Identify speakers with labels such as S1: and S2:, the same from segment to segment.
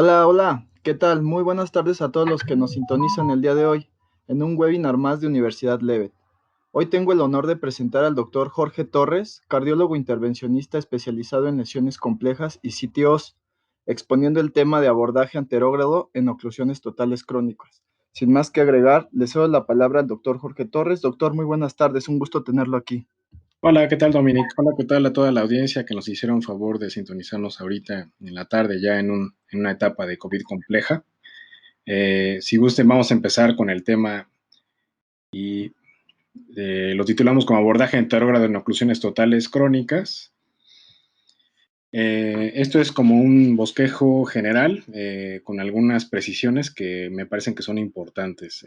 S1: Hola, hola, ¿qué tal? Muy buenas tardes a todos los que nos sintonizan el día de hoy en un webinar más de Universidad Levet. Hoy tengo el honor de presentar al doctor Jorge Torres, cardiólogo intervencionista especializado en lesiones complejas y CTOs, exponiendo el tema de abordaje anterógrado en oclusiones totales crónicas. Sin más que agregar, le cedo la palabra al doctor Jorge Torres. Doctor, muy buenas tardes, un gusto tenerlo aquí.
S2: Hola, ¿qué tal, Dominic? Hola, ¿qué tal a toda la audiencia que nos hicieron favor de sintonizarnos ahorita en la tarde, ya en una etapa de COVID compleja? Si gusten, vamos a empezar con el tema y lo titulamos como abordaje enterógrado en oclusiones totales crónicas. Esto es como un bosquejo general con algunas precisiones que me parecen que son importantes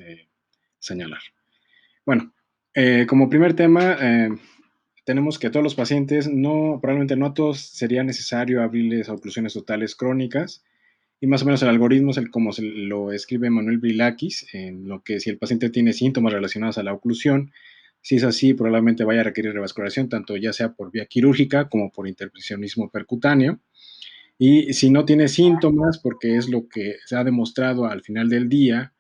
S2: señalar. Bueno, como primer tema, tenemos que a todos los pacientes, probablemente no a todos sería necesario abrirles a oclusiones totales crónicas, y más o menos el algoritmo es como se lo escribe Manuel Brilakis, en lo que si el paciente tiene síntomas relacionados a la oclusión, si es así, probablemente vaya a requerir revascularización, tanto ya sea por vía quirúrgica como por intervencionismo percutáneo. Y si no tiene síntomas, porque es lo que se ha demostrado al final del día,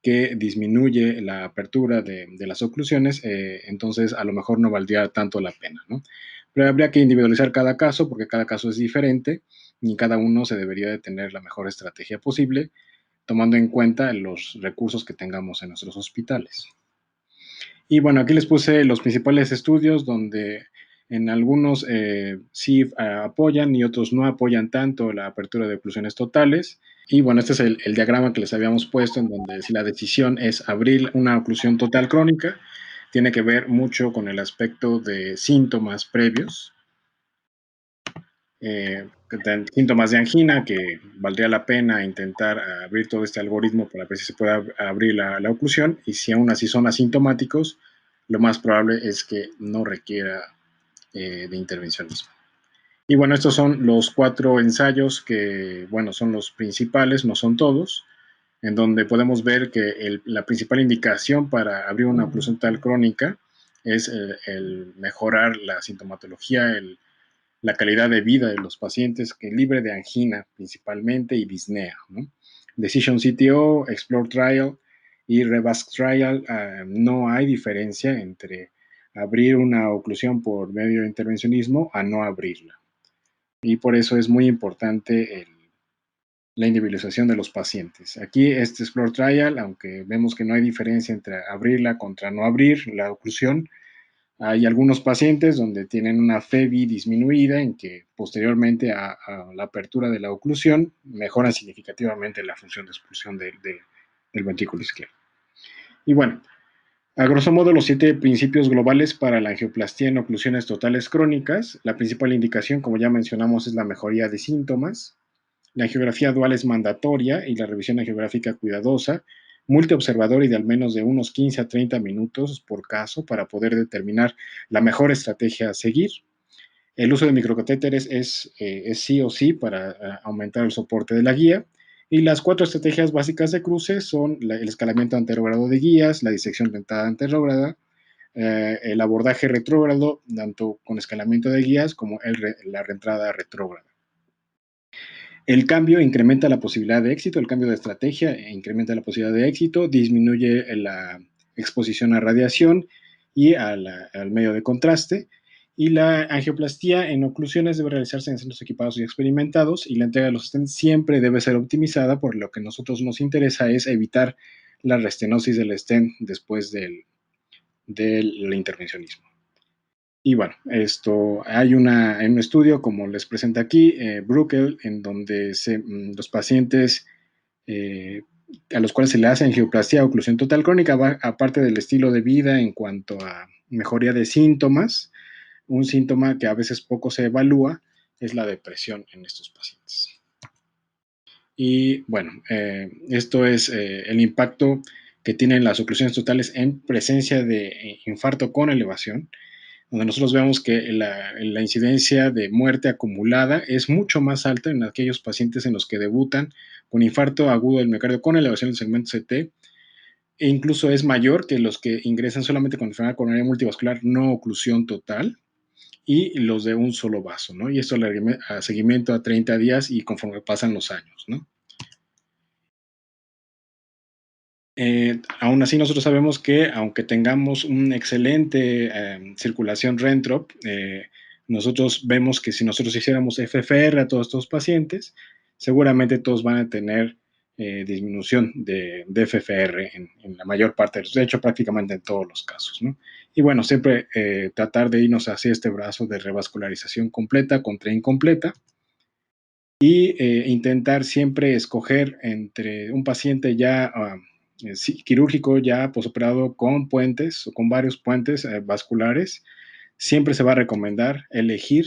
S2: que disminuye la apertura de las oclusiones, entonces a lo mejor no valdría tanto la pena, ¿no? Pero habría que individualizar cada caso porque cada caso es diferente y cada uno se debería de tener la mejor estrategia posible, tomando en cuenta los recursos que tengamos en nuestros hospitales. Y bueno, aquí les puse los principales estudios donde en algunos sí apoyan y otros no apoyan tanto la apertura de oclusiones totales. Y bueno, este es el diagrama que les habíamos puesto en donde si la decisión es abrir una oclusión total crónica, tiene que ver mucho con el aspecto de síntomas previos, síntomas de angina, que valdría la pena intentar abrir todo este algoritmo para ver si se puede abrir la oclusión, y si aún así son asintomáticos, lo más probable es que no requiera de intervencionismo. Y bueno, estos son los 4 ensayos que, bueno, son los principales, no son todos, en donde podemos ver que la principal indicación para abrir una oclusión total crónica es el mejorar la sintomatología, la calidad de vida de los pacientes, que libre de angina principalmente y disnea, ¿no? Decision CTO, Explore Trial y Revasc Trial, no hay diferencia entre abrir una oclusión por medio de intervencionismo a no abrirla. Y por eso es muy importante la individualización de los pacientes. Aquí este Explore Trial, aunque vemos que no hay diferencia entre abrirla contra no abrir la oclusión, hay algunos pacientes donde tienen una FEBI disminuida en que posteriormente a la apertura de la oclusión mejoran significativamente la función de expulsión del ventrículo izquierdo. Y bueno, a grosso modo los 7 principios globales para la angioplastía en oclusiones totales crónicas. La principal indicación, como ya mencionamos, es la mejoría de síntomas. La angiografía dual es mandatoria y la revisión angiográfica cuidadosa, multiobservador y de al menos de unos 15 a 30 minutos por caso para poder determinar la mejor estrategia a seguir. El uso de microcatéteres es sí o sí para aumentar el soporte de la guía. Y las 4 estrategias básicas de cruce son el escalamiento anterógrado de guías, la disección dentada anterógrada, el abordaje retrógrado, tanto con escalamiento de guías como la reentrada retrógrada. El cambio incrementa la posibilidad de éxito, el cambio de estrategia incrementa la posibilidad de éxito, disminuye la exposición a radiación y al medio de contraste. Y la angioplastía en oclusiones debe realizarse en centros equipados y experimentados, y la entrega de los stents siempre debe ser optimizada, por lo que a nosotros nos interesa es evitar la restenosis del stent después del intervencionismo. Y bueno, hay un estudio, como les presento aquí, Bruckel, en donde los pacientes a los cuales se le hace angioplastia o oclusión total crónica, aparte del estilo de vida en cuanto a mejoría de síntomas, un síntoma que a veces poco se evalúa es la depresión en estos pacientes. Y bueno, esto es el impacto que tienen las oclusiones totales en presencia de infarto con elevación, donde nosotros vemos que la incidencia de muerte acumulada es mucho más alta en aquellos pacientes en los que debutan con infarto agudo del miocardio con elevación del segmento CT, e incluso es mayor que los que ingresan solamente con enfermedad coronaria multivascular no oclusión total y los de un solo vaso, ¿no? Y esto a seguimiento a 30 días y conforme pasan los años, ¿no? Aún así, nosotros sabemos que aunque tengamos una excelente circulación Rentrop, nosotros vemos que si nosotros hiciéramos FFR a todos estos pacientes, seguramente todos van a tener disminución de FFR en la mayor parte, de hecho prácticamente en todos los casos, ¿no? Y bueno, siempre tratar de irnos hacia este brazo de revascularización completa contra incompleta y intentar siempre escoger entre un paciente ya quirúrgico, ya posoperado con puentes o con varios puentes vasculares, siempre se va a recomendar elegir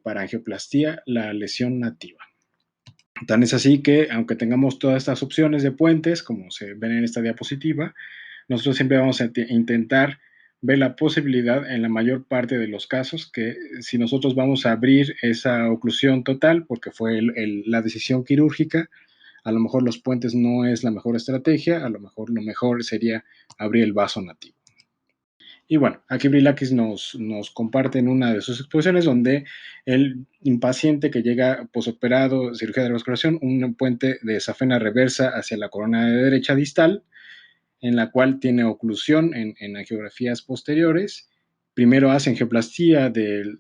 S2: para angioplastía la lesión nativa. Tan es así que, aunque tengamos todas estas opciones de puentes, como se ven en esta diapositiva, nosotros siempre vamos a intentar ver la posibilidad en la mayor parte de los casos que si nosotros vamos a abrir esa oclusión total, porque fue la decisión quirúrgica, a lo mejor los puentes no es la mejor estrategia, a lo mejor sería abrir el vaso nativo. Y bueno, aquí Brilakis nos comparte en una de sus exposiciones donde el paciente que llega posoperado, cirugía de revascularización, un puente de safena reversa hacia la corona de derecha distal, en la cual tiene oclusión en angiografías posteriores. Primero hace angioplastía del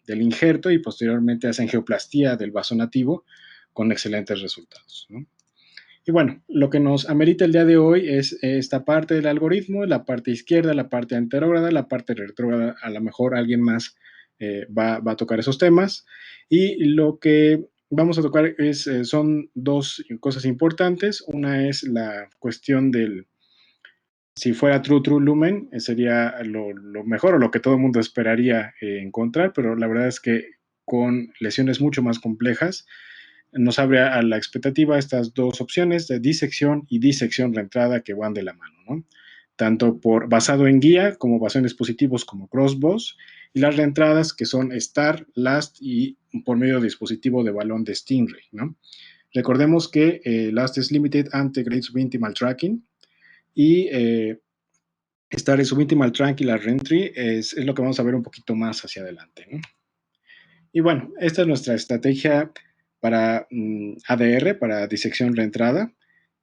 S2: injerto y posteriormente hace angioplastía del vaso nativo con excelentes resultados, ¿no? Y bueno, lo que nos amerita el día de hoy es esta parte del algoritmo, la parte izquierda, la parte anterógrada, la parte retrógrada, a lo mejor alguien más va a tocar esos temas. Y lo que vamos a tocar son dos cosas importantes. Una es la cuestión del, si fuera True Lumen, sería lo mejor o lo que todo el mundo esperaría encontrar, pero la verdad es que con lesiones mucho más complejas, nos abre a la expectativa estas dos opciones de disección y disección reentrada que van de la mano, ¿no? Tanto basado en guía como basado en dispositivos como Crossbows y las reentradas que son STAR, LAST y por medio de dispositivo de balón de Stingray, ¿no? Recordemos que LAST es Limited Antegrade Subintimal Tracking y STAR es Subintimal Tracking y la Reentry es lo que vamos a ver un poquito más hacia adelante, ¿no? Y bueno, esta es nuestra estrategia para ADR, para disección reentrada,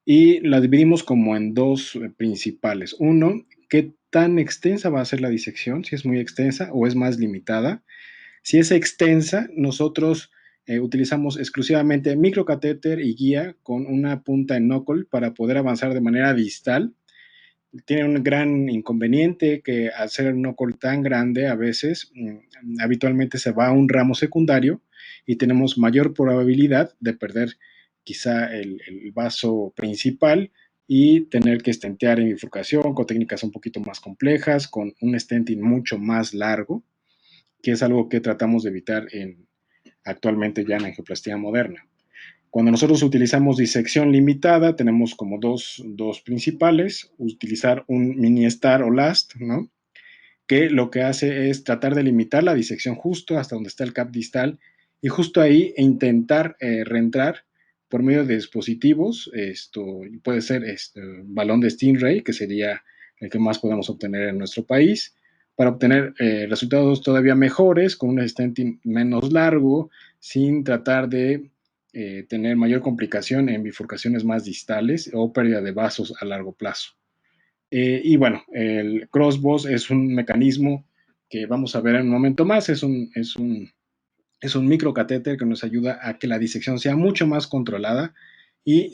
S2: y la dividimos como en dos principales. Uno, ¿qué tan extensa va a ser la disección? Si es muy extensa o es más limitada. Si es extensa, nosotros utilizamos exclusivamente microcatéter y guía con una punta en knuckle para poder avanzar de manera distal. Tiene un gran inconveniente que al ser un knuckle tan grande a veces habitualmente se va a un ramo secundario y tenemos mayor probabilidad de perder quizá el vaso principal y tener que stentear en bifurcación con técnicas un poquito más complejas, con un stenting mucho más largo, que es algo que tratamos de evitar actualmente ya en angioplastía moderna. Cuando nosotros utilizamos disección limitada, tenemos como dos principales, utilizar un mini star o last, ¿no? Que lo que hace es tratar de limitar la disección justo hasta donde está el cap distal y justo ahí intentar reentrar por medio de dispositivos, esto puede ser balón de Stingray, que sería el que más podemos obtener en nuestro país, para obtener resultados todavía mejores, con un stenting menos largo, sin tratar de tener mayor complicación en bifurcaciones más distales o pérdida de vasos a largo plazo. Y bueno, el crossbow es un mecanismo que vamos a ver en un momento más, es un microcatéter que nos ayuda a que la disección sea mucho más controlada y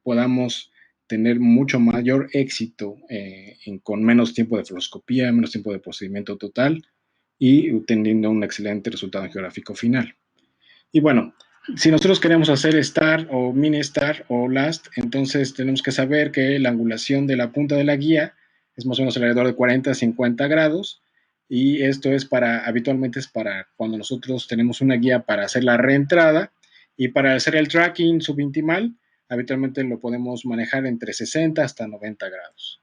S2: podamos tener mucho mayor éxito con menos tiempo de fluoroscopía, menos tiempo de procedimiento total y teniendo un excelente resultado geográfico final. Y bueno, si nosotros queremos hacer star o mini star o last, entonces tenemos que saber que la angulación de la punta de la guía es más o menos alrededor de 40 a 50 grados y esto es habitualmente es para cuando nosotros tenemos una guía para hacer la reentrada y para hacer el tracking subintimal, habitualmente lo podemos manejar entre 60 hasta 90 grados.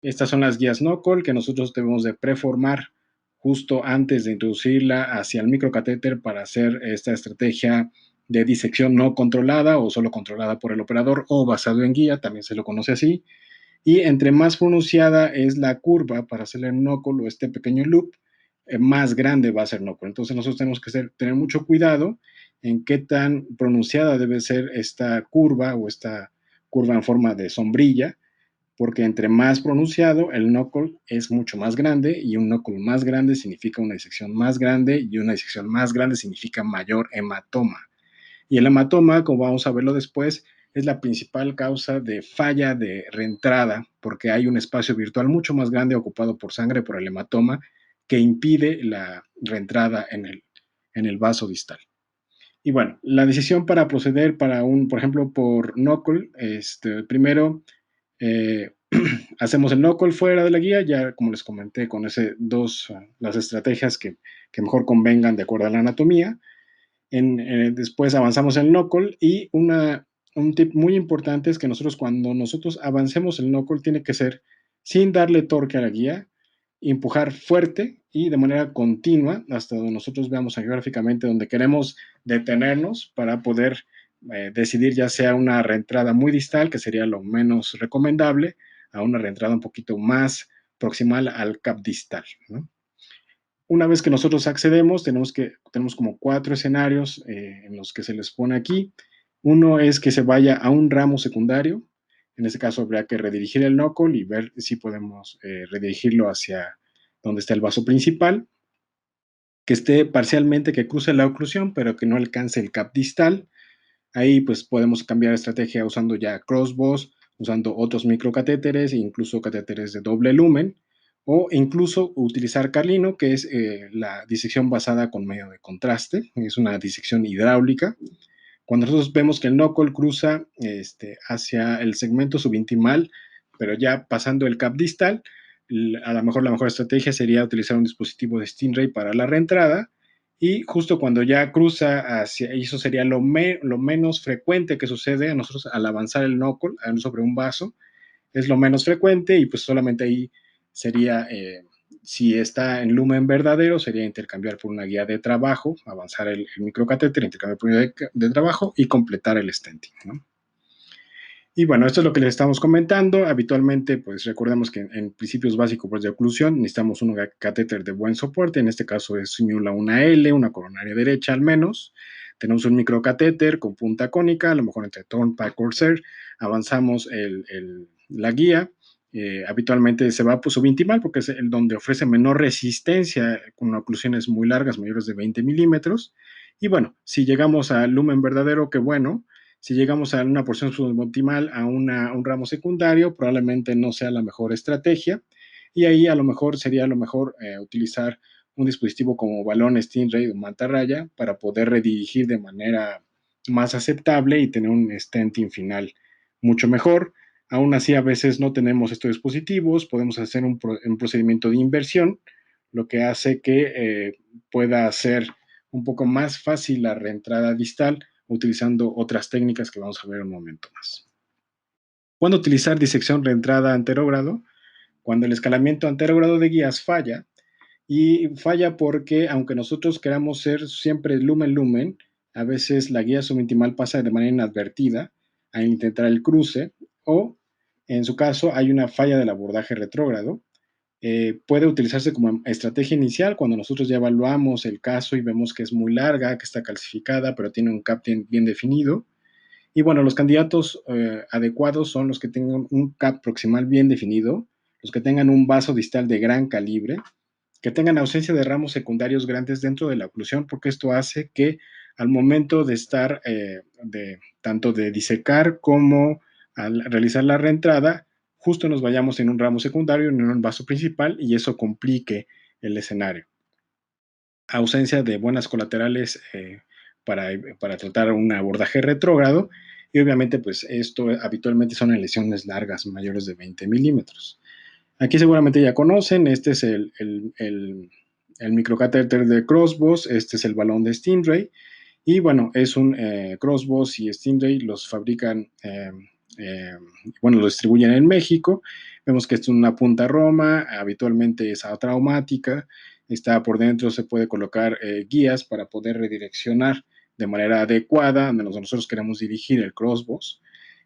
S2: Estas son las guías no-call que nosotros debemos de preformar justo antes de introducirla hacia el microcatéter para hacer esta estrategia de disección no controlada o solo controlada por el operador o basado en guía, también se lo conoce así. Y entre más pronunciada es la curva para hacer el no-call o este pequeño loop, más grande va a ser no-call. Entonces nosotros tenemos que tener mucho cuidado en qué tan pronunciada debe ser esta curva o esta curva en forma de sombrilla, porque entre más pronunciado, el knuckle es mucho más grande, y un knuckle más grande significa una disección más grande, y una disección más grande significa mayor hematoma. Y el hematoma, como vamos a verlo después, es la principal causa de falla de reentrada, porque hay un espacio virtual mucho más grande ocupado por sangre por el hematoma que impide la reentrada en el vaso distal. Y bueno, la decisión para proceder para por ejemplo, por knuckle, primero eh, hacemos el knuckle fuera de la guía, ya como les comenté, con las estrategias que mejor convengan de acuerdo a la anatomía. Después avanzamos el knuckle, y un tip muy importante es que cuando nosotros avancemos el knuckle, tiene que ser sin darle torque a la guía, empujar fuerte y de manera continua hasta donde nosotros veamos gráficamente donde queremos detenernos para poder decidir, ya sea una reentrada muy distal, que sería lo menos recomendable, a una reentrada un poquito más proximal al cap distal, ¿no? Una vez que nosotros accedemos, tenemos como 4 escenarios en los que se les pone aquí. Uno es que se vaya a un ramo secundario. En este caso habría que redirigir el knuckle y ver si podemos redirigirlo hacia donde está el vaso principal, que esté parcialmente, que cruce la oclusión, pero que no alcance el cap distal. Ahí pues podemos cambiar de estrategia usando ya crossbows, usando otros microcatéteres, incluso catéteres de doble lumen, o incluso utilizar Carlino, que es la disección basada con medio de contraste, es una disección hidráulica. Cuando nosotros vemos que el knuckle cruza hacia el segmento subintimal, pero ya pasando el cap distal, a lo mejor la mejor estrategia sería utilizar un dispositivo de Stingray para la reentrada, y justo cuando ya cruza hacia, eso sería lo menos frecuente que sucede a nosotros al avanzar el knuckle sobre un vaso, es lo menos frecuente, y pues solamente ahí sería, si está en lumen verdadero, sería intercambiar por una guía de trabajo, avanzar el microcatéter, intercambiar por una guía de trabajo y completar el stenting, ¿no? Y bueno, esto es lo que les estamos comentando. Habitualmente, pues recordemos que en principios básicos pues, de oclusión necesitamos un catéter de buen soporte. En este caso es una L, una coronaria derecha al menos. Tenemos un microcatéter con punta cónica, a lo mejor entre Turnpike o Corsair. Avanzamos la guía. Habitualmente se va pues, subintimal, porque es el donde ofrece menor resistencia con oclusiones muy largas, mayores de 20 milímetros. Y bueno, si llegamos al lumen verdadero, qué bueno. Si llegamos a una porción suboptimal a un ramo secundario, probablemente no sea la mejor estrategia, y ahí a lo mejor sería lo mejor utilizar un dispositivo como balón Stingray o mantarraya para poder redirigir de manera más aceptable y tener un stenting final mucho mejor. Aún así, a veces no tenemos estos dispositivos, podemos hacer un procedimiento de inversión, lo que hace que pueda ser un poco más fácil la reentrada distal, utilizando otras técnicas que vamos a ver un momento más. ¿Cuándo utilizar disección reentrada anterogrado? Cuando el escalamiento anterogrado de guías falla, y falla porque aunque nosotros queramos ser siempre lumen-lumen, a veces la guía subintimal pasa de manera inadvertida al intentar el cruce, o en su caso hay una falla del abordaje retrógrado. Puede utilizarse como estrategia inicial cuando nosotros ya evaluamos el caso y vemos que es muy larga, que está calcificada, pero tiene un cap bien definido. Y bueno, los candidatos adecuados son los que tengan un cap proximal bien definido, los que tengan un vaso distal de gran calibre, que tengan ausencia de ramos secundarios grandes dentro de la oclusión, porque esto hace que al momento de estar, tanto de disecar como al realizar la reentrada, justo nos vayamos en un ramo secundario, en un vaso principal, y eso complique el escenario. Ausencia de buenas colaterales para tratar un abordaje retrógrado, y obviamente pues esto habitualmente son en lesiones largas mayores de 20 milímetros. Aquí seguramente ya conocen, este es el microcatéter de Crossbows, este es el balón de Stingray, y bueno, es un Crossbows y Stingray los fabrican, bueno, lo distribuyen en México. Vemos que esto es una punta Roma, habitualmente es atraumática, está por dentro, se puede colocar guías para poder redireccionar de manera adecuada donde nosotros queremos dirigir el Crossbows.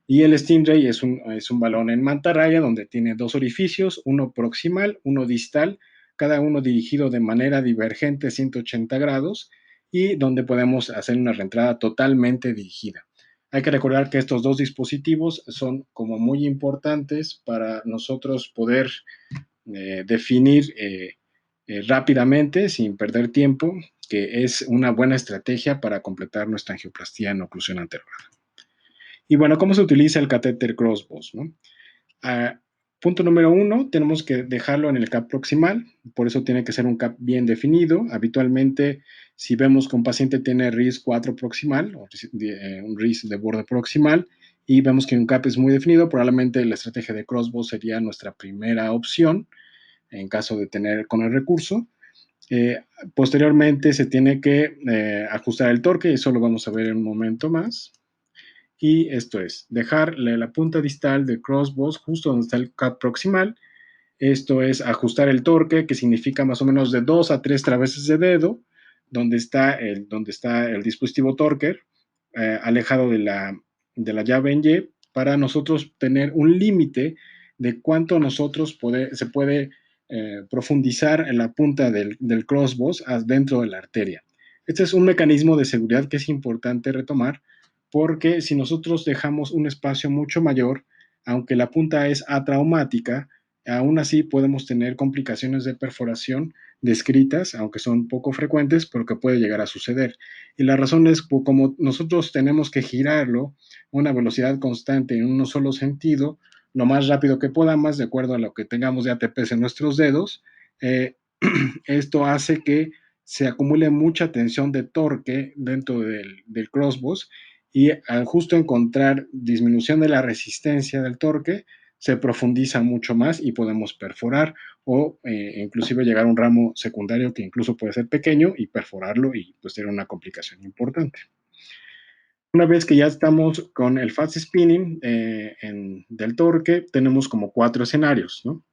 S2: Y el Stingray es un balón en mantarraya donde tiene dos orificios, uno proximal, uno distal, cada uno dirigido de manera divergente 180 grados, y donde podemos hacer una reentrada totalmente dirigida. Hay que recordar que estos dos dispositivos son como muy importantes para nosotros poder definir rápidamente, sin perder tiempo, que es una buena estrategia para completar nuestra angioplastía en oclusión anterior. Y bueno, ¿cómo se utiliza el catéter Crossboss, no? Punto número 1, tenemos que dejarlo en el cap proximal, por eso tiene que ser un cap bien definido. Habitualmente, si vemos que un paciente tiene RIS 4 proximal, o un RIS de borde proximal, y vemos que un cap es muy definido, probablemente la estrategia de Crossbow sería nuestra primera opción, en caso de tener con el recurso. Posteriormente se tiene que ajustar el torque, y eso lo vamos a ver en un momento más. Y esto es, dejarle la punta distal del crossbow justo donde está el cap proximal. Esto es ajustar el torque, que significa más o menos de 2 a 3 traveses de dedo, donde está el dispositivo torque, alejado de la llave en Y, para nosotros tener un límite de cuánto nosotros se puede profundizar en la punta del crossbow dentro de la arteria. Este es un mecanismo de seguridad que es importante retomar, porque si nosotros dejamos un espacio mucho mayor, aunque la punta es atraumática, aún así podemos tener complicaciones de perforación descritas, aunque son poco frecuentes, pero que puede llegar a suceder. Y la razón es como nosotros tenemos que girarlo a una velocidad constante en un solo sentido, lo más rápido que podamos, de acuerdo a lo que tengamos de ATPs en nuestros dedos. eh, Esto hace que se acumule mucha tensión de torque dentro del crossbow, y al justo encontrar disminución de la resistencia del torque, se profundiza mucho más y podemos perforar o inclusive llegar a un ramo secundario que incluso puede ser pequeño y perforarlo y pues tener una complicación importante. Una vez que ya estamos con el fast spinning del torque, tenemos como 4 escenarios, ¿no?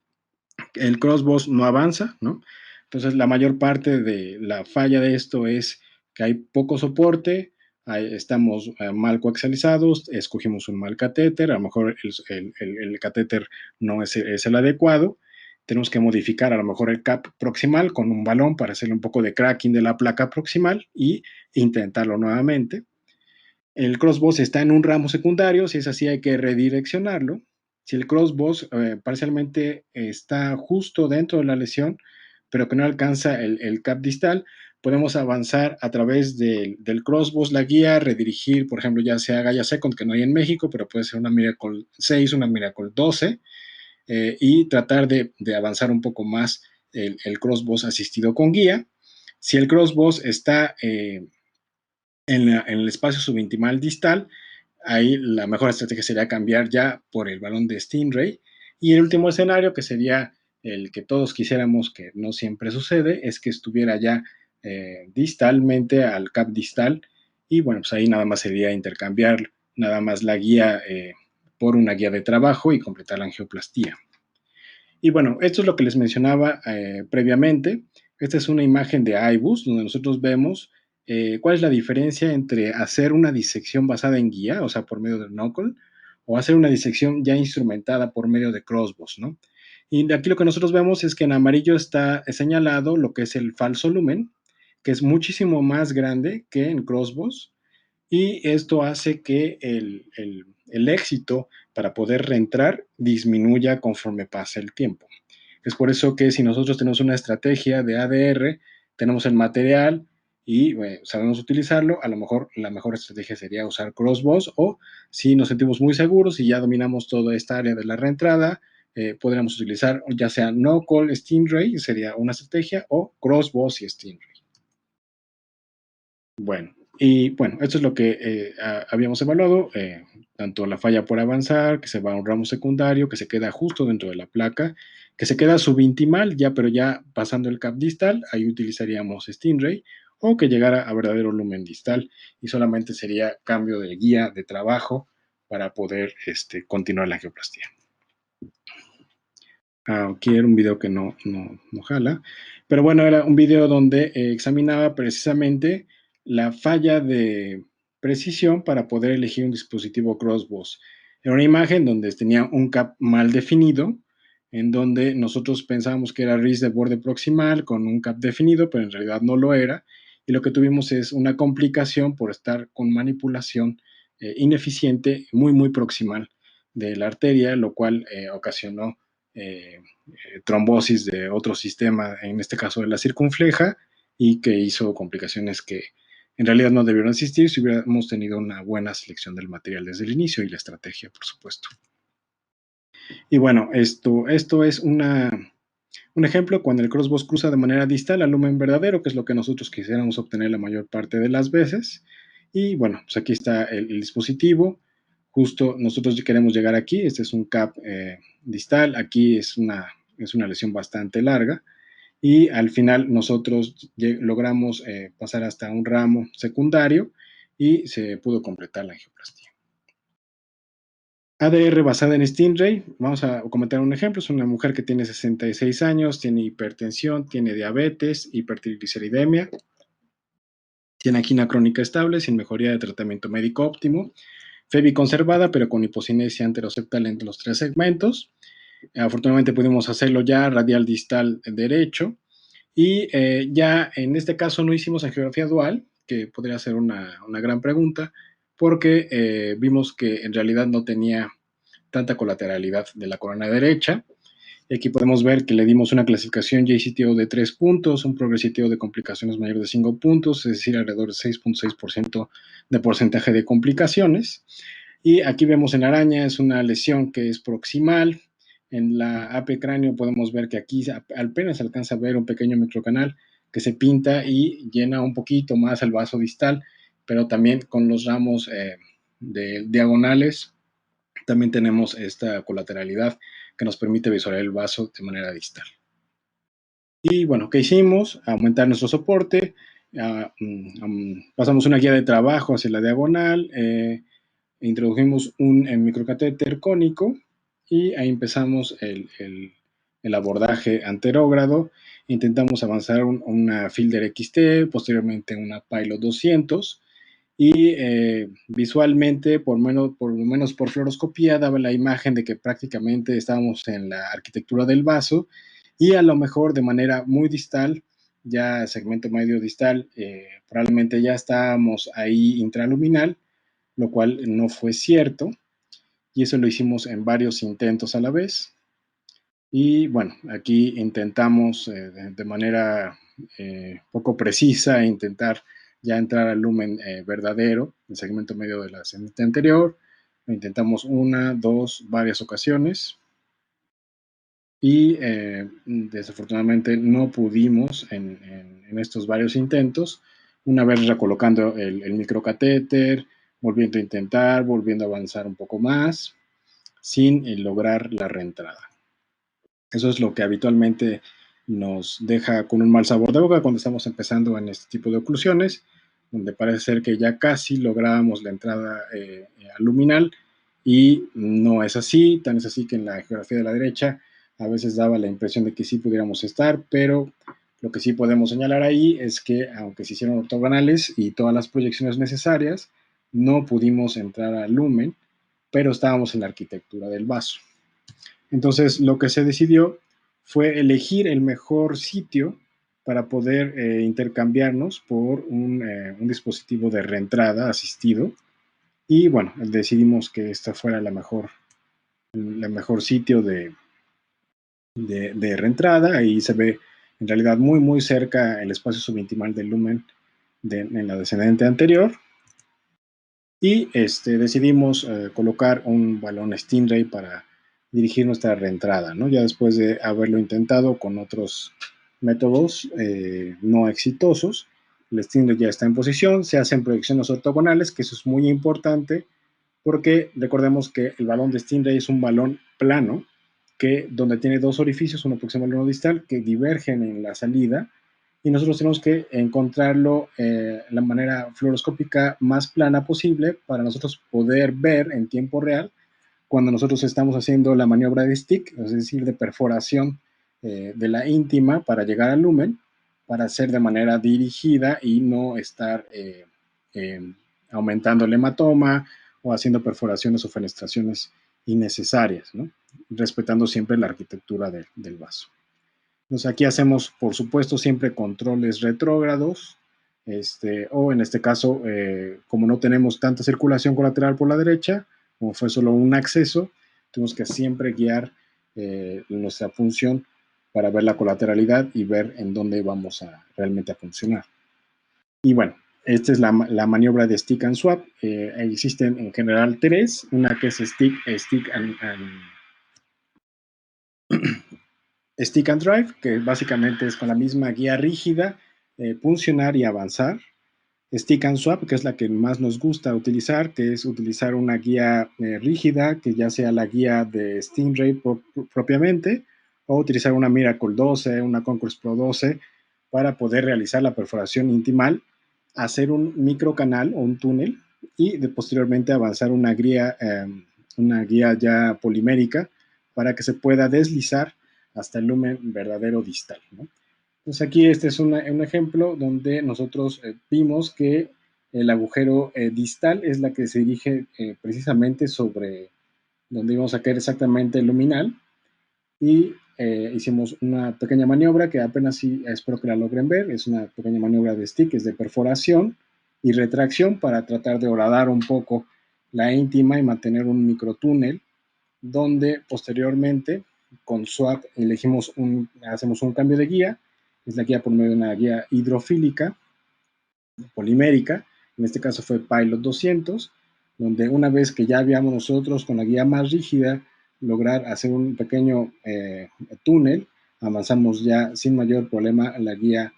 S2: El crossbow no avanza, ¿no? Entonces la mayor parte de la falla de esto es que hay poco soporte, estamos mal coaxializados, escogimos un mal catéter, a lo mejor el catéter no es el adecuado, tenemos que modificar a lo mejor el cap proximal con un balón para hacerle un poco de cracking de la placa proximal y intentarlo nuevamente. El crossbow está en un ramo secundario, si es así hay que redireccionarlo. Si el crossbow parcialmente está justo dentro de la lesión, pero que no alcanza el cap distal, podemos avanzar a través del crossbow, la guía, redirigir, por ejemplo, ya sea Gaia Second, que no hay en México, pero puede ser una Miracle 6, una Miracle 12, y tratar de avanzar un poco más el crossbow asistido con guía. Si el crossbow está en el espacio subintimal distal, ahí la mejor estrategia sería cambiar ya por el balón de Stingray. Y el último escenario, que sería el que todos quisiéramos, que no siempre sucede, es que estuviera ya distalmente al cap distal. Y bueno, pues ahí nada más sería intercambiar nada más la guía por una guía de trabajo y completar la angioplastía. Y bueno, esto es lo que les mencionaba previamente. Esta es una imagen de IBUS, donde nosotros vemos cuál es la diferencia entre hacer una disección basada en guía, o sea, por medio del knuckle, o hacer una disección ya instrumentada por medio de crossbows, ¿no? Y aquí lo que nosotros vemos es que en amarillo está señalado lo que es el falso lumen, que es muchísimo más grande que en crossbows, y esto hace que el éxito para poder reentrar disminuya conforme pasa el tiempo. Es por eso que si nosotros tenemos una estrategia de ADR, tenemos el material y sabemos utilizarlo, a lo mejor la mejor estrategia sería usar crossbows, o si nos sentimos muy seguros y ya dominamos toda esta área de la reentrada, podríamos utilizar ya sea no call Stingray, sería una estrategia, o crossbows y Stingray. Bueno, esto es lo que habíamos evaluado, tanto la falla por avanzar, que se va a un ramo secundario, que se queda justo dentro de la placa, que se queda subintimal, pero ya pasando el cap distal, ahí utilizaríamos Stingray, o que llegara a verdadero lumen distal, y solamente sería cambio de guía de trabajo para poder continuar la angioplastía. Aquí era un video que no jala, pero bueno, era un video donde examinaba precisamente la falla de precisión para poder elegir un dispositivo crossbow. Era una imagen donde tenía un cap mal definido, en donde nosotros pensábamos que era RIS de borde proximal con un cap definido, pero en realidad no lo era, y lo que tuvimos es una complicación por estar con manipulación ineficiente, muy, muy proximal de la arteria, lo cual ocasionó trombosis de otro sistema, en este caso de la circunfleja, y que hizo complicaciones que en realidad no debieron existir si hubiéramos tenido una buena selección del material desde el inicio y la estrategia, por supuesto. Y bueno, esto es un ejemplo cuando el crossbow cruza de manera distal al lumen verdadero, que es lo que nosotros quisiéramos obtener la mayor parte de las veces. Y bueno, pues aquí está el dispositivo. Justo nosotros queremos llegar aquí. Este es un CAP distal. Aquí es una lesión bastante larga. Y al final nosotros logramos pasar hasta un ramo secundario y se pudo completar la angioplastia. ADR basada en Stingray, vamos a comentar un ejemplo, es una mujer que tiene 66 años, tiene hipertensión, tiene diabetes, hipertrigliceridemia, tiene angina crónica estable, sin mejoría de tratamiento médico óptimo, FEBI conservada, pero con hipocinesia anteroseptal entre los 3 segmentos. Afortunadamente pudimos hacerlo ya radial distal derecho, y ya en este caso no hicimos angiografía dual, que podría ser una gran pregunta, porque vimos que en realidad no tenía tanta colateralidad de la corona derecha. Y aquí podemos ver que le dimos una clasificación JCTO de 3 puntos, un progresitivo de complicaciones mayor de 5 puntos, es decir, alrededor de 6.6% de porcentaje de complicaciones. Y aquí vemos en araña, es una lesión que es proximal. En la AP cráneo podemos ver que aquí apenas se alcanza a ver un pequeño microcanal que se pinta y llena un poquito más el vaso distal, pero también con los ramos de diagonales también tenemos esta colateralidad que nos permite visualizar el vaso de manera distal. Y bueno, ¿qué hicimos? Aumentar nuestro soporte, pasamos una guía de trabajo hacia la diagonal, introdujimos un microcatéter cónico y ahí empezamos el abordaje anterógrado, intentamos avanzar una Fielder XT, posteriormente una Pilot 200, y visualmente, por lo menos por fluoroscopía, daba la imagen de que prácticamente estábamos en la arquitectura del vaso y a lo mejor de manera muy distal, ya segmento medio distal, probablemente ya estábamos ahí intraluminal, lo cual no fue cierto, y eso lo hicimos en varios intentos a la vez. Y bueno, aquí intentamos de manera poco precisa intentar ya entrar al lumen verdadero, el segmento medio de la ascendente anterior. Lo intentamos una, dos, varias ocasiones y desafortunadamente no pudimos en estos varios intentos. Una vez recolocando el microcatéter, volviendo a intentar, volviendo a avanzar un poco más, sin lograr la reentrada. Eso es lo que habitualmente nos deja con un mal sabor de boca cuando estamos empezando en este tipo de oclusiones, donde parece ser que ya casi lográbamos la entrada al luminal y no es así, tan es así que en la geografía de la derecha a veces daba la impresión de que sí pudiéramos estar, pero lo que sí podemos señalar ahí es que aunque se hicieron ortogonales y todas las proyecciones necesarias, no pudimos entrar al lumen, pero estábamos en la arquitectura del vaso. Entonces, lo que se decidió fue elegir el mejor sitio para poder intercambiarnos por un dispositivo de reentrada asistido. Y bueno, decidimos que esta fuera la mejor sitio de reentrada. Ahí se ve en realidad muy, muy cerca el espacio subintimal del lumen en la descendente anterior. Y decidimos colocar un balón Stingray para dirigir nuestra reentrada, ¿no? Ya después de haberlo intentado con otros métodos no exitosos, el Stingray ya está en posición, se hacen proyecciones ortogonales, que eso es muy importante, porque recordemos que el balón de Stingray es un balón plano, donde tiene dos orificios, uno proximal y uno distal, que divergen en la salida, y nosotros tenemos que encontrarlo la manera fluoroscópica más plana posible para nosotros poder ver en tiempo real cuando nosotros estamos haciendo la maniobra de stick, es decir, de perforación de la íntima para llegar al lumen, para hacer de manera dirigida y no estar aumentando el hematoma o haciendo perforaciones o fenestraciones innecesarias, ¿no? Respetando siempre la arquitectura del vaso. Entonces aquí hacemos, por supuesto, siempre controles retrógrados, o en este caso, como no tenemos tanta circulación colateral por la derecha, como fue solo un acceso, tenemos que siempre guiar nuestra función para ver la colateralidad y ver en dónde vamos realmente a funcionar. Y bueno, esta es la maniobra de stick and swap. Existen en general tres, una que es stick and drive, que básicamente es con la misma guía rígida, funcionar y avanzar. Stick and swap, que es la que más nos gusta utilizar, que es utilizar una guía rígida, que ya sea la guía de Stingray propiamente, o utilizar una Miracle 12, una Concourse Pro 12, para poder realizar la perforación intimal, hacer un microcanal o un túnel y posteriormente avanzar una guía ya polimérica para que se pueda deslizar hasta el lumen verdadero distal, ¿no? Entonces aquí este es un ejemplo donde nosotros vimos que el agujero distal es la que se dirige precisamente sobre donde íbamos a caer exactamente el luminal y hicimos una pequeña maniobra que apenas sí espero que la logren ver, es una pequeña maniobra de stick, es de perforación y retracción para tratar de horadar un poco la íntima y mantener un microtúnel donde posteriormente con swap hacemos un cambio de guía, es la guía por medio de una guía hidrofílica polimérica, en este caso fue Pilot 200, donde una vez que ya habíamos nosotros con la guía más rígida lograr hacer un pequeño túnel, avanzamos ya sin mayor problema la guía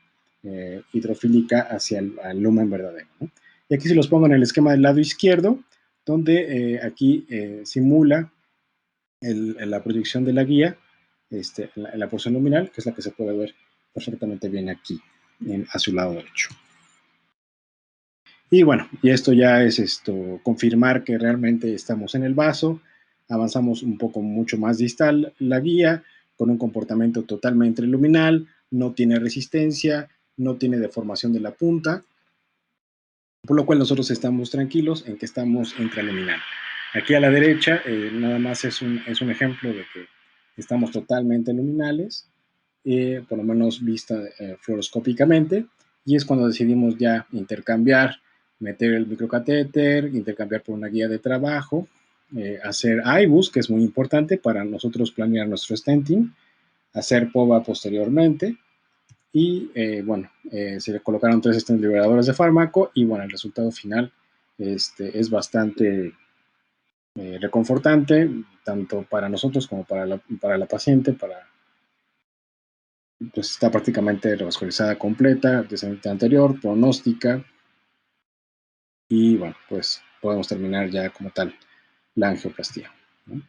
S2: hidrofílica hacia el lumen verdadero, ¿no? Y aquí se los pongo en el esquema del lado izquierdo, donde aquí simula la proyección de la guía en la porción luminal, que es la que se puede ver perfectamente bien aquí, a su lado derecho. Y bueno, y esto ya es confirmar que realmente estamos en el vaso, avanzamos un poco mucho más distal la guía, con un comportamiento totalmente luminal, no tiene resistencia, no tiene deformación de la punta, por lo cual nosotros estamos tranquilos en que estamos intraluminal. Aquí a la derecha nada más es un ejemplo de que estamos totalmente luminales, por lo menos vista fluoroscópicamente, y es cuando decidimos ya intercambiar, meter el microcatéter, intercambiar por una guía de trabajo, hacer IBUS, que es muy importante para nosotros planear nuestro stenting, hacer POVA posteriormente, y bueno, se le colocaron 3 stents liberadores de fármaco y bueno, el resultado final es bastante reconfortante, tanto para nosotros como para la paciente, pues está prácticamente revascularizada completa, descendiente anterior, pronóstica, y bueno, pues podemos terminar ya como tal la angioplastía, ¿no?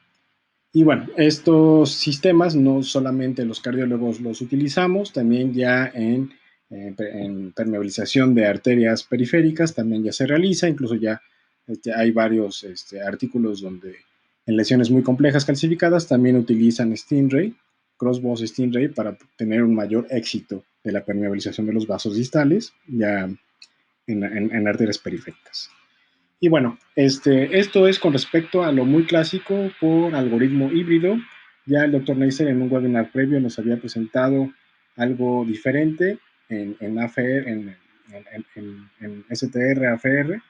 S2: Y bueno, estos sistemas no solamente los cardiólogos los utilizamos, también ya en permeabilización de arterias periféricas también ya se realiza, incluso ya hay varios artículos donde en lesiones muy complejas calcificadas también utilizan Stingray, crossbow Stingray, para tener un mayor éxito de la permeabilización de los vasos distales ya en arterias periféricas. Y bueno, esto es con respecto a lo muy clásico por algoritmo híbrido. Ya el doctor Neisser en un webinar previo nos había presentado algo diferente en AFR, en STR, AFR,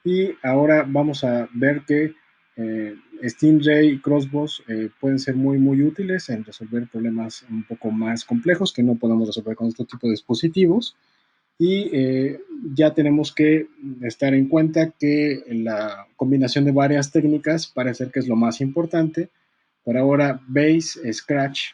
S2: y ahora vamos a ver que Stingray y Crossbows pueden ser muy, muy útiles en resolver problemas un poco más complejos que no podemos resolver con este tipo de dispositivos. Y ya tenemos que estar en cuenta que la combinación de varias técnicas parece que es lo más importante. Por ahora, Base, Scratch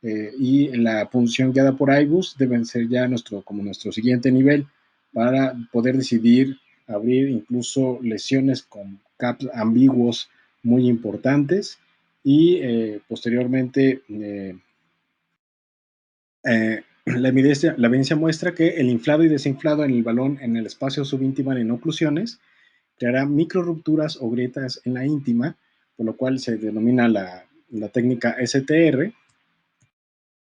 S2: y la punción guiada por IBUS deben ser ya como nuestro siguiente nivel para poder decidir abrir incluso lesiones con caps ambiguos muy importantes y posteriormente la evidencia muestra que el inflado y desinflado en el balón en el espacio subíntimal en oclusiones creará micro rupturas o grietas en la íntima, por lo cual se denomina la técnica STR.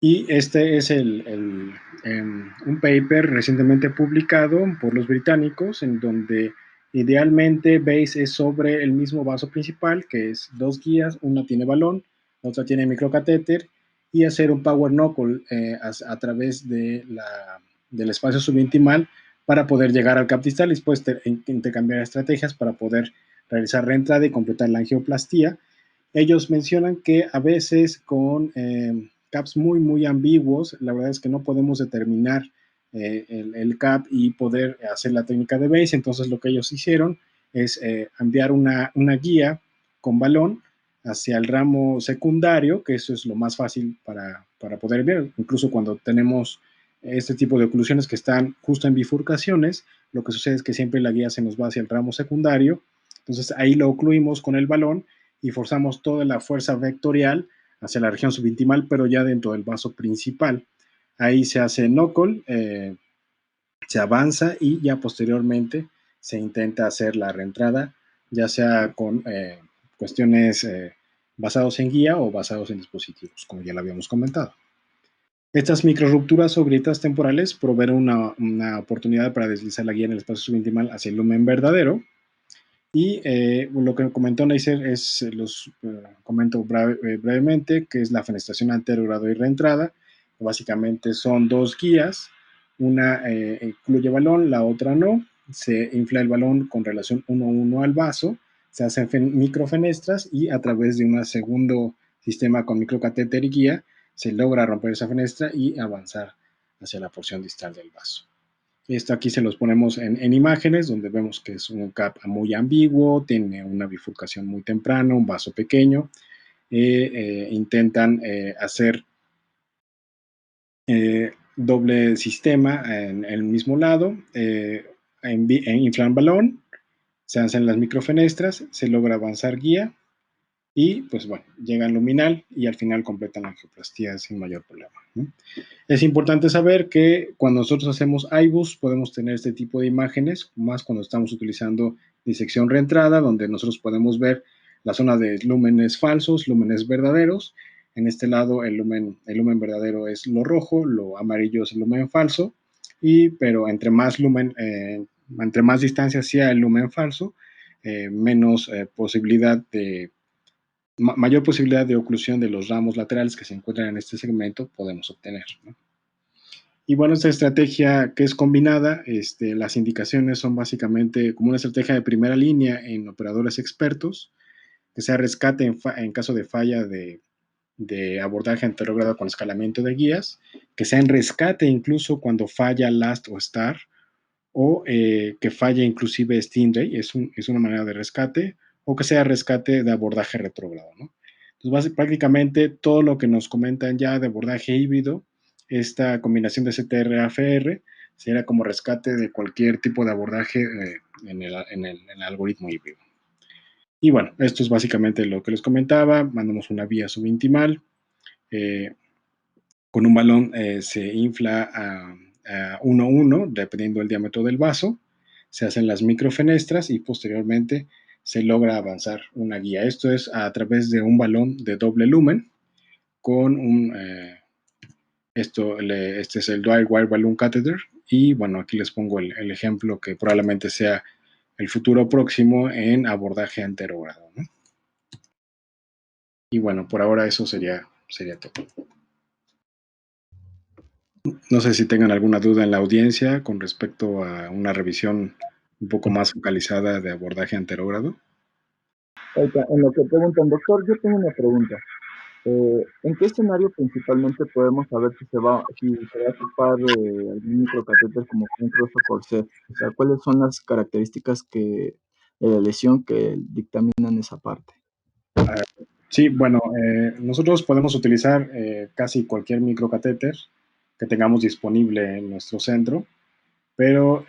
S2: Y este es un paper recientemente publicado por los británicos, en donde idealmente Base es sobre el mismo vaso principal, que es 2 guías, una tiene balón, la otra tiene microcatéter, y hacer un power knuckle a través del espacio subintimal para poder llegar al CAP distal y después intercambiar estrategias para poder realizar reentrada y completar la angioplastía. Ellos mencionan que a veces con CAPs muy ambiguos, la verdad es que no podemos determinar el CAP y poder hacer la técnica de base. Entonces lo que ellos hicieron es enviar una guía con balón hacia el ramo secundario, que eso es lo más fácil para poder ver. Incluso cuando tenemos este tipo de oclusiones que están justo en bifurcaciones, lo que sucede es que siempre la guía se nos va hacia el ramo secundario. Entonces ahí lo ocluimos con el balón y forzamos toda la fuerza vectorial hacia la región subintimal, pero ya dentro del vaso principal. Ahí se hace knuckle, se avanza y ya posteriormente se intenta hacer la reentrada, ya sea con cuestiones basados en guía o basados en dispositivos, como ya lo habíamos comentado. Estas microrupturas o grietas temporales proveen una oportunidad para deslizar la guía en el espacio subintimal hacia el lumen verdadero. Y lo que comentó Neisser es, los comento brevemente, que es la fenestración anterogrado y reentrada. Básicamente son dos guías, una incluye balón, la otra no. Se infla el balón con relación 1:1 al vaso, se hacen microfenestras y a través de un segundo sistema con microcatéter y guía se logra romper esa fenestra y avanzar hacia la porción distal del vaso. Esto aquí se los ponemos en imágenes, donde vemos que es un CAP muy ambiguo, tiene una bifurcación muy temprana, un vaso pequeño. Intentan hacer doble sistema en el mismo lado, inflan balón, se hacen las microfenestras, se logra avanzar guía y pues bueno, llegan luminal y al final completan la angioplastía sin mayor problema, ¿no? Es importante saber que cuando nosotros hacemos IBUS podemos tener este tipo de imágenes, más cuando estamos utilizando disección reentrada, donde nosotros podemos ver la zona de lúmenes falsos, lúmenes verdaderos. En este lado el lumen verdadero es lo rojo, lo amarillo es el lumen falso, pero entre más distancia hacia el lumen falso, menos posibilidad de mayor posibilidad de oclusión de los ramos laterales que se encuentran en este segmento podemos obtener, ¿no? Y bueno, esta estrategia que es combinada, las indicaciones son básicamente como una estrategia de primera línea en operadores expertos, que sea rescate en caso de falla de abordaje anterogrado con escalamiento de guías, que sea en rescate incluso cuando falla LAST o STAR, o que falle inclusive Stingray, es una manera de rescate, o que sea rescate de abordaje retrógrado, ¿no? Entonces, prácticamente todo lo que nos comentan ya de abordaje híbrido, esta combinación de CTR-AFR, sería como rescate de cualquier tipo de abordaje en el algoritmo híbrido. Y bueno, esto es básicamente lo que les comentaba. Mandamos una vía subintimal. Con un balón se infla a 1:1, dependiendo del diámetro del vaso. Se hacen las microfenestras y posteriormente se logra avanzar una guía. Esto es a través de un balón de doble lumen con este es el Dry Wire Balloon Catheter. Y bueno, aquí les pongo el ejemplo que probablemente sea el futuro próximo en abordaje anterogrado, ¿no? Y bueno, por ahora eso sería todo. No sé si tengan alguna duda en la audiencia con respecto a una revisión un poco más focalizada de abordaje anterogrado.
S1: Ahorita, en lo que preguntan, doctor, yo tengo una pregunta. ¿En qué escenario principalmente podemos saber si se va a ocupar algún microcatéter como un cross o corset? O sea, ¿cuáles son las características de la lesión que dictaminan esa parte?
S2: Sí, bueno, nosotros podemos utilizar casi cualquier microcatéter que tengamos disponible en nuestro centro, pero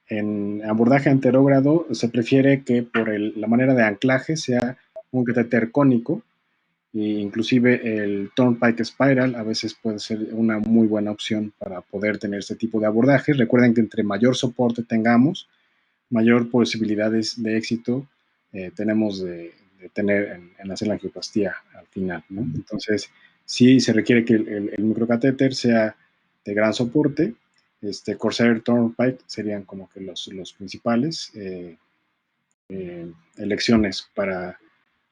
S2: en abordaje anterógrado se prefiere que por la manera de anclaje sea un catéter cónico, e inclusive el Turnpike Spiral a veces puede ser una muy buena opción para poder tener este tipo de abordaje. Recuerden que entre mayor soporte tengamos, mayor posibilidades de éxito tenemos de tener en hacer la angioplastia al final, ¿no? Entonces, sí se requiere que el microcatéter sea de gran soporte. Corsair, Turnpike serían como que los principales elecciones para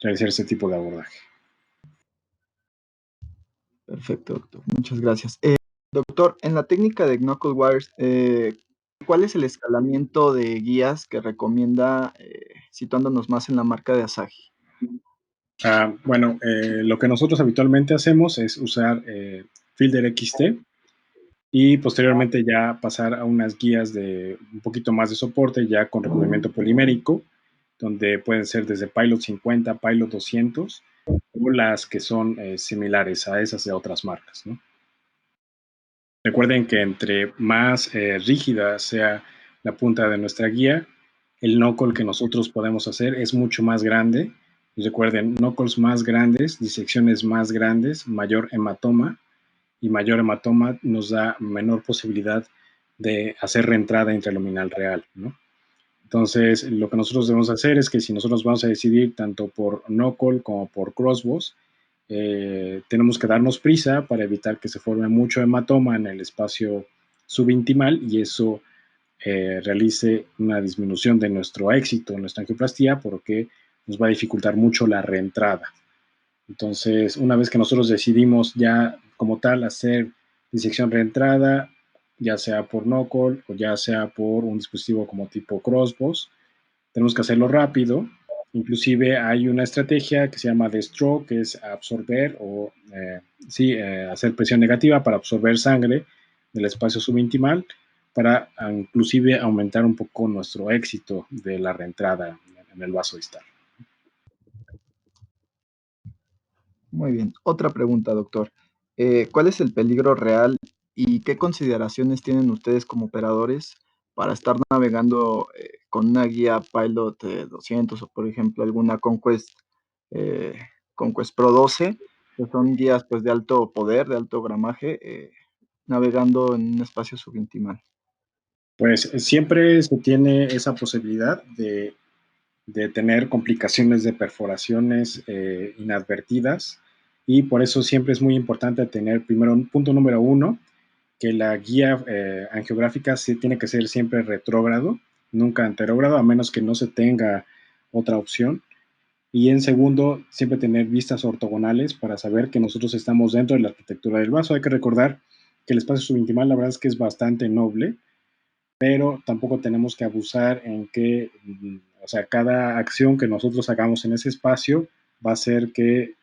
S2: realizar este tipo de abordaje.
S1: Perfecto, doctor. Muchas gracias. Doctor, en la técnica de Knuckle Wires, ¿Cuál es el escalamiento de guías que recomienda, situándonos más en la marca de Asahi?
S2: Bueno, lo que nosotros habitualmente hacemos es usar Fielder XT y posteriormente ya pasar a unas guías de un poquito más de soporte ya con recubrimiento polimérico, donde pueden ser desde Pilot 50, Pilot 200 o las que son similares a esas de otras marcas, ¿no? Recuerden que entre más rígida sea la punta de nuestra guía, el knuckle que nosotros podemos hacer es mucho más grande. Y recuerden, knuckles más grandes, disecciones más grandes, mayor hematoma, y mayor hematoma nos da menor posibilidad de hacer reentrada intraluminal real, ¿no? Entonces, lo que nosotros debemos hacer es que si nosotros vamos a decidir tanto por knuckle como por crossbows, tenemos que darnos prisa para evitar que se forme mucho hematoma en el espacio subintimal y eso realice una disminución de nuestro éxito en nuestra angioplastía porque nos va a dificultar mucho la reentrada. Entonces, una vez que nosotros decidimos ya como tal hacer disección reentrada, ya sea por knuckle o ya sea por un dispositivo como tipo crossbows, tenemos que hacerlo rápido. Inclusive hay una estrategia que se llama de stroke, que es absorber o hacer presión negativa para absorber sangre del espacio subintimal para inclusive aumentar un poco nuestro éxito de la reentrada en el vaso distal.
S1: Muy bien. Otra pregunta, doctor. ¿Cuál es el peligro real y qué consideraciones tienen ustedes como operadores para estar navegando con una guía Pilot 200 o, por ejemplo, alguna eh, Conquest Pro 12, que son guías pues, de alto poder, de alto gramaje, navegando en un espacio subintimal?
S2: Pues siempre se tiene esa posibilidad de tener complicaciones de perforaciones inadvertidas y por eso siempre es muy importante tener primero un punto número uno, que la guía angiográfica sí tiene que ser siempre retrógrado, nunca anterógrado, a menos que no se tenga otra opción. Y en segundo, siempre tener vistas ortogonales para saber que nosotros estamos dentro de la arquitectura del vaso. Hay que recordar que el espacio subintimal, la verdad es que es bastante noble, pero tampoco tenemos que abusar en que, o sea, cada acción que nosotros hagamos en ese espacio va a hacer que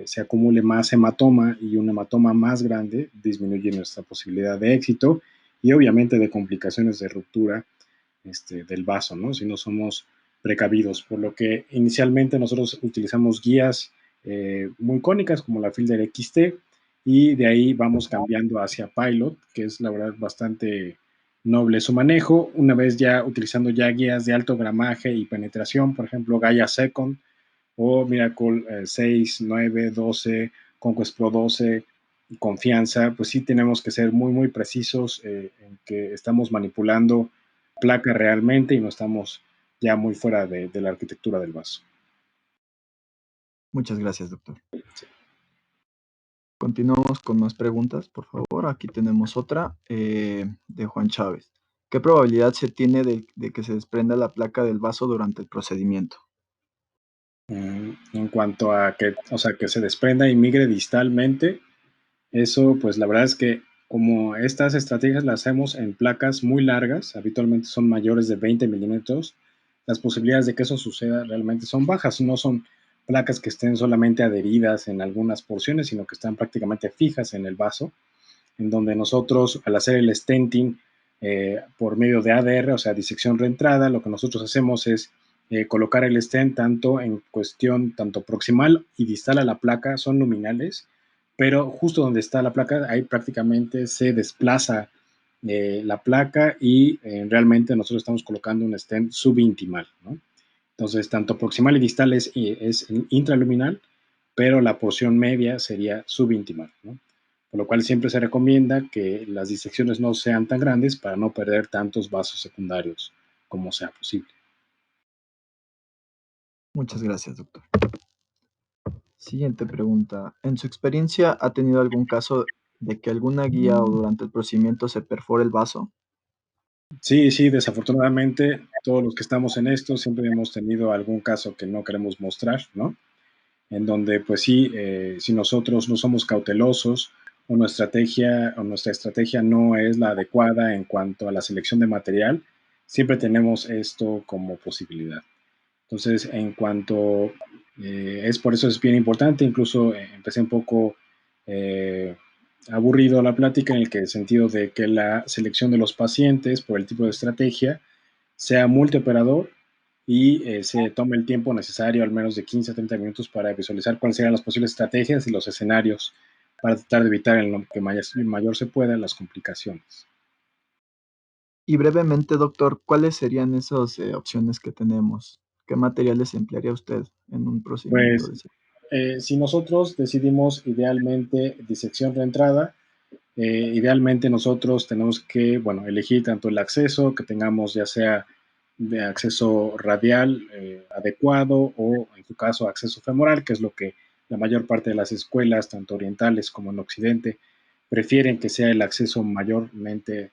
S2: se acumule más hematoma y un hematoma más grande disminuye nuestra posibilidad de éxito y obviamente de complicaciones de ruptura del vaso, ¿no? Si no somos precavidos, por lo que inicialmente nosotros utilizamos guías muy cónicas como la Fielder XT y de ahí vamos cambiando hacia Pilot, que es la verdad bastante noble su manejo, una vez ya utilizando ya guías de alto gramaje y penetración, por ejemplo Gaia Second o Miracle 6, 9, 12, Conquest Pro 12, confianza, pues sí tenemos que ser muy precisos en que estamos manipulando placa realmente y no estamos ya muy fuera de la arquitectura del vaso.
S1: Muchas gracias, doctor. Continuamos con más preguntas, por favor. Aquí tenemos otra de Juan Chávez. ¿Qué probabilidad se tiene de que se desprenda la placa del vaso durante el procedimiento?
S2: En cuanto a que, o sea, que se desprenda y migre distalmente, eso pues la verdad es que como estas estrategias las hacemos en placas muy largas, habitualmente son mayores de 20 milímetros, las posibilidades de que eso suceda realmente son bajas, no son placas que estén solamente adheridas en algunas porciones, sino que están prácticamente fijas en el vaso, en donde nosotros al hacer el stenting por medio de ADR, o sea, disección reentrada, lo que nosotros hacemos es colocar el stent tanto en cuestión, tanto proximal y distal a la placa, son luminales, pero justo donde está la placa, ahí prácticamente se desplaza la placa y realmente nosotros estamos colocando un stent subintimal, ¿no? Entonces, tanto proximal y distal es intraluminal, pero la porción media sería subintimal, ¿no? Por lo cual siempre se recomienda que las disecciones no sean tan grandes para no perder tantos vasos secundarios como sea posible.
S1: Muchas gracias, doctor. Siguiente pregunta. ¿En su experiencia ha tenido algún caso de que alguna guía o durante el procedimiento se perfore el vaso?
S2: Sí, desafortunadamente todos los que estamos en esto siempre hemos tenido algún caso que no queremos mostrar, ¿no? En donde pues sí, si nosotros no somos cautelosos o nuestra estrategia no es la adecuada en cuanto a la selección de material, siempre tenemos esto como posibilidad. Entonces, en cuanto es por eso es bien importante, incluso empecé un poco eh, aburrido la plática en el sentido de que la selección de los pacientes por el tipo de estrategia sea multioperador y se tome el tiempo necesario, al menos de 15 a 30 minutos, para visualizar cuáles serían las posibles estrategias y los escenarios para tratar de evitar en lo que mayor se pueda las complicaciones.
S1: Y brevemente, doctor, ¿cuáles serían esas opciones que tenemos? ¿Qué materiales emplearía usted en un procedimiento
S2: Pues
S1: de ese?
S2: si nosotros decidimos idealmente disección reentrada, idealmente nosotros tenemos que, bueno, elegir tanto el acceso que tengamos, ya sea de acceso radial adecuado o, en su caso, acceso femoral, que es lo que la mayor parte de las escuelas, tanto orientales como en Occidente, prefieren que sea el acceso mayormente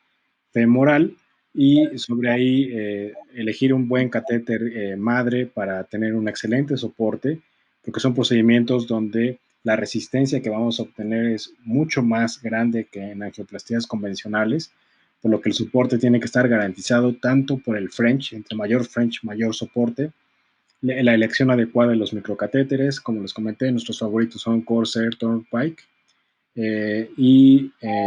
S2: femoral y sobre ahí elegir un buen catéter madre para tener un excelente soporte, porque son procedimientos donde la resistencia que vamos a obtener es mucho más grande que en angioplastías convencionales, por lo que el soporte tiene que estar garantizado tanto por el French, entre mayor French, mayor soporte, la elección adecuada de los microcatéteres, como les comenté, nuestros favoritos son Corsair, Turnpike,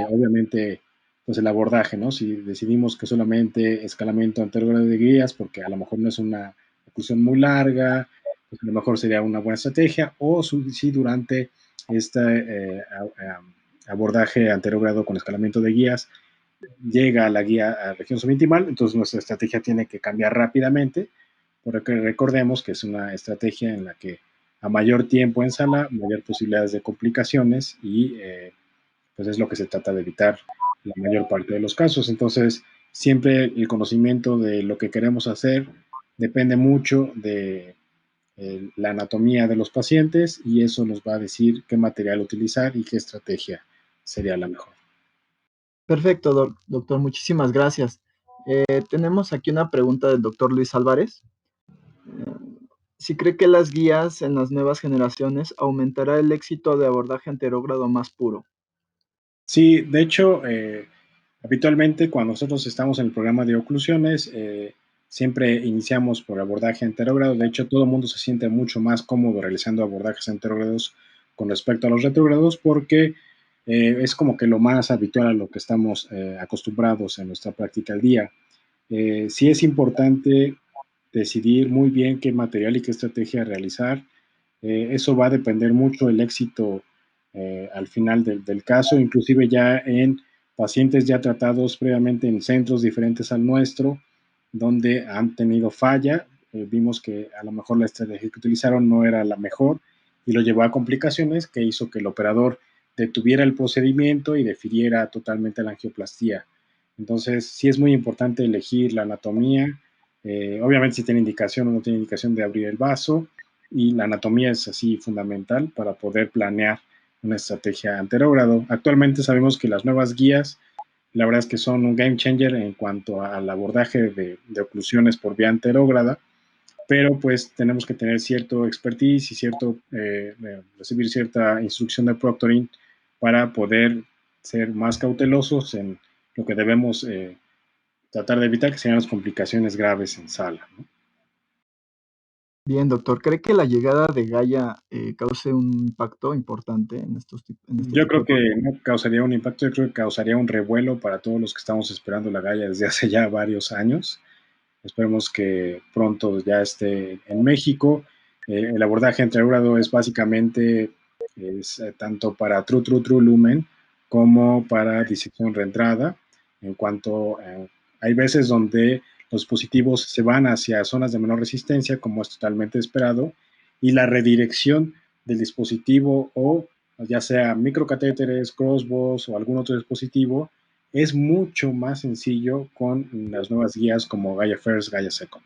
S2: obviamente pues el abordaje, ¿no? Si decidimos que solamente escalamiento anterogrado de guías, porque a lo mejor no es una oclusión muy larga, pues a lo mejor sería una buena estrategia, o si durante este abordaje anterogrado con escalamiento de guías llega a la guía a región subintimal, entonces nuestra estrategia tiene que cambiar rápidamente, porque recordemos que es una estrategia en la que a mayor tiempo en sala, mayor posibilidades de complicaciones y pues es lo que se trata de evitar la mayor parte de los casos. Entonces, siempre el conocimiento de lo que queremos hacer depende mucho de la anatomía de los pacientes y eso nos va a decir qué material utilizar y qué estrategia sería la mejor.
S1: Perfecto, doctor, muchísimas gracias. Tenemos aquí una pregunta del doctor Luis Álvarez. Eh, si cree que las guías en las nuevas generaciones aumentará el éxito de abordaje anterógrado más puro.
S2: Sí, de hecho, habitualmente cuando nosotros estamos en el programa de oclusiones, siempre iniciamos por abordaje anterógrado. De hecho, todo el mundo se siente mucho más cómodo realizando abordajes anterógrados con respecto a los retrógrados porque es como que lo más habitual a lo que estamos acostumbrados en nuestra práctica al día. Sí es importante decidir muy bien qué material y qué estrategia realizar. Eso va a depender mucho del éxito al final del caso, inclusive ya en pacientes ya tratados previamente en centros diferentes al nuestro, donde han tenido falla. Vimos que a lo mejor la estrategia que utilizaron no era la mejor y lo llevó a complicaciones que hizo que el operador detuviera el procedimiento y defiriera totalmente la angioplastía. Entonces, sí es muy importante elegir la anatomía, obviamente si tiene indicación o no tiene indicación de abrir el vaso, y la anatomía es así fundamental para poder planear una estrategia anterógrado. Actualmente sabemos que las nuevas guías, la verdad es que son un game changer en cuanto al abordaje de oclusiones por vía anterógrada, pero pues tenemos que tener cierto expertise y recibir cierta instrucción de proctoring para poder ser más cautelosos en lo que debemos tratar de evitar, que sean las complicaciones graves en sala, ¿no?
S1: Bien, doctor, ¿cree que la llegada de Gaia cause un impacto importante en en este
S2: Yo
S1: tipo
S2: creo
S1: de
S2: que
S1: procedimientos?
S2: no causaría un impacto, yo creo que causaría un revuelo para todos los que estamos esperando la Gaia desde hace ya varios años. Esperemos que pronto ya esté en México. El abordaje antegrado es básicamente tanto para True Lumen como para disección reentrada. En cuanto hay veces donde los dispositivos se van hacia zonas de menor resistencia, como es totalmente esperado, y la redirección del dispositivo o ya sea microcatéteres, crossbows o algún otro dispositivo, es mucho más sencillo con las nuevas guías como Gaia First, Gaia Second.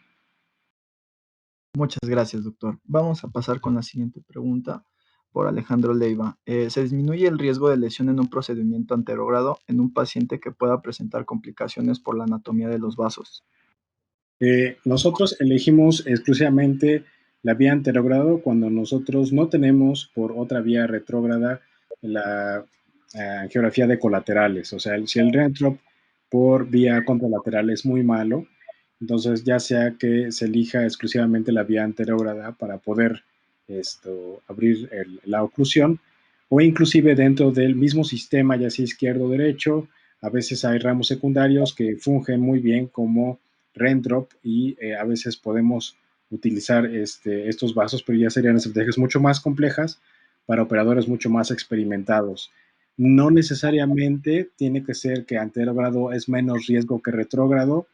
S1: Muchas gracias, doctor. Vamos a pasar con la siguiente pregunta por Alejandro Leiva. ¿Se disminuye el riesgo de lesión en un procedimiento anterogrado en un paciente que pueda presentar complicaciones por la anatomía de los vasos?
S2: Nosotros elegimos exclusivamente la vía anterogrado cuando nosotros no tenemos por otra vía retrógrada la angiografía de colaterales. O sea, si el Rentrop por vía contralateral es muy malo, entonces ya sea que se elija exclusivamente la vía anterógrada para poder abrir la oclusión, o inclusive dentro del mismo sistema, ya sea izquierdo o derecho, a veces hay ramos secundarios que fungen muy bien como Rentrop y a veces podemos utilizar estos vasos, pero ya serían estrategias mucho más complejas para operadores mucho más experimentados. No necesariamente tiene que ser que anterógrado es menos riesgo que retrógrado.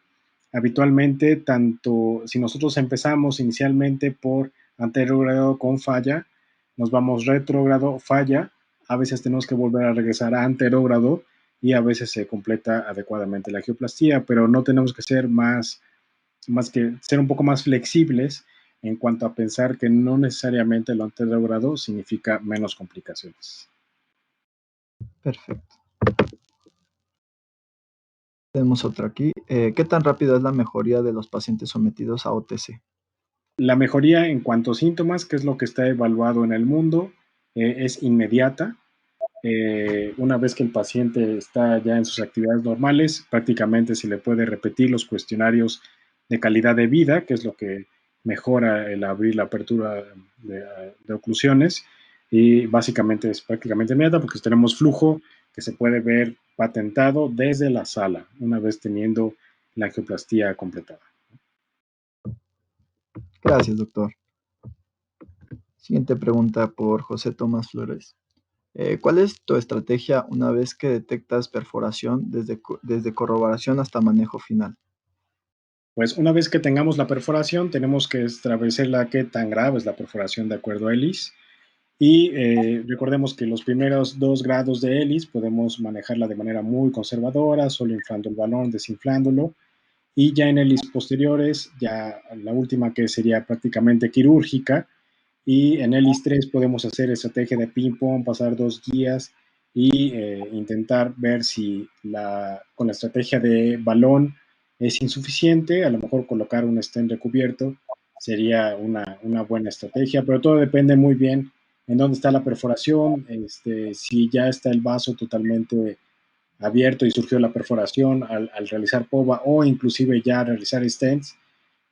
S2: Habitualmente, tanto si nosotros empezamos inicialmente por anterógrado con falla, nos vamos retrógrado, falla, a veces tenemos que volver a regresar a anterógrado y a veces se completa adecuadamente la angioplastía, pero no tenemos que ser más que ser un poco más flexibles en cuanto a pensar que no necesariamente lo anterógrado significa menos complicaciones.
S1: Perfecto. Tenemos otra aquí. ¿Qué tan rápido es la mejoría de los pacientes sometidos a OTC?
S2: La mejoría en cuanto a síntomas, que es lo que está evaluado en el mundo, es inmediata. Una vez que el paciente está ya en sus actividades normales, prácticamente se le puede repetir los cuestionarios de calidad de vida, que es lo que mejora el abrir la apertura de oclusiones, y básicamente es prácticamente inmediata porque tenemos flujo que se puede ver patentado desde la sala, una vez teniendo la angioplastía completada.
S1: Gracias, doctor. Siguiente pregunta por José Tomás Flores. ¿Cuál es tu estrategia una vez que detectas perforación desde corroboración hasta manejo final?
S2: Pues una vez que tengamos la perforación, tenemos que establecer qué tan grave es la perforación de acuerdo a ELIS. Y recordemos que los primeros 2 grados de ELIS podemos manejarla de manera muy conservadora, solo inflando el balón, desinflándolo. Y ya en ELIS posteriores, ya la última que sería prácticamente quirúrgica, y en ELIS 3 podemos hacer estrategia de ping-pong, pasar 2 guías y intentar ver si con la estrategia de balón es insuficiente, a lo mejor colocar un stent recubierto sería una buena estrategia, pero todo depende muy bien en dónde está la perforación, si ya está el vaso totalmente abierto y surgió la perforación al realizar POVA o inclusive ya realizar stents,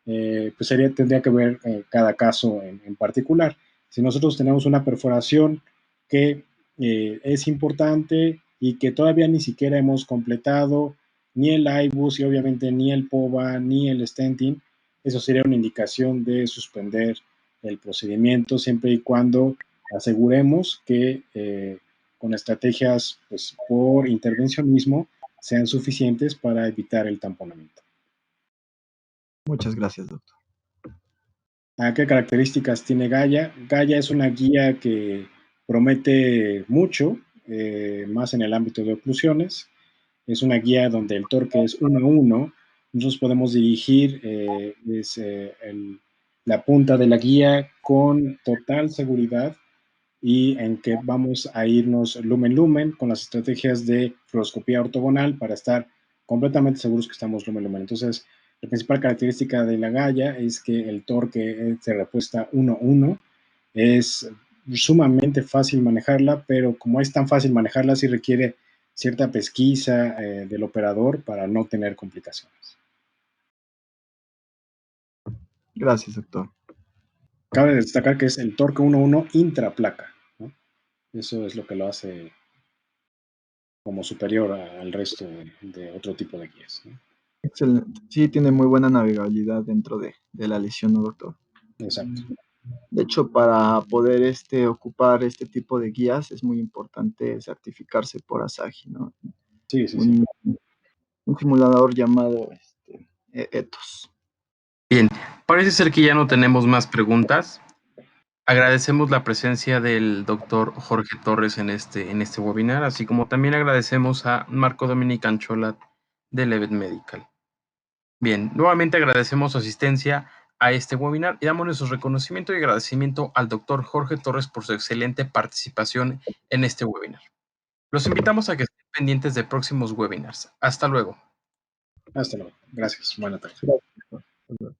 S2: pues tendría que ver cada caso en particular. Si nosotros tenemos una perforación que es importante y que todavía ni siquiera hemos completado ni el IBUS y obviamente ni el POVA ni el stenting, eso sería una indicación de suspender el procedimiento siempre y cuando aseguremos que con estrategias pues, por intervencionismo sean suficientes para evitar el tamponamiento.
S1: Muchas gracias, doctor.
S2: ¿Qué características tiene Gaia? Gaia es una guía que promete mucho, más en el ámbito de oclusiones. Es una guía donde el torque es 1 a 1. Nosotros podemos dirigir la punta de la guía con total seguridad y en que vamos a irnos lumen-lumen con las estrategias de fluoroscopía ortogonal para estar completamente seguros que estamos lumen-lumen. Entonces, la principal característica de la Gaia es que el torque de respuesta 1-1 es sumamente fácil manejarla, pero como es tan fácil manejarla, sí requiere cierta pesquisa del operador para no tener complicaciones.
S1: Gracias, doctor.
S2: Cabe destacar que es el torque 1-1 intraplaca, ¿no? Eso es lo que lo hace como superior al resto de otro tipo de guías, ¿no?
S1: Excelente. Sí, tiene muy buena navegabilidad dentro de la lesión, ¿no, doctor?
S2: Exacto.
S1: De hecho, para poder ocupar este tipo de guías es muy importante certificarse por Asahi, ¿no?
S2: Sí, sí, sí.
S1: Un simulador llamado ETHOS.
S3: Bien, parece ser que ya no tenemos más preguntas. Agradecemos la presencia del doctor Jorge Torres en este webinar, así como también agradecemos a Marco Dominic Ancholat de Levet Medical. Bien, nuevamente agradecemos su asistencia a este webinar y damos nuestro reconocimiento y agradecimiento al doctor Jorge Torres por su excelente participación en este webinar. Los invitamos a que estén pendientes de próximos webinars. Hasta luego.
S2: Hasta luego. Gracias. Buenas tardes.
S1: Gracias, doctor.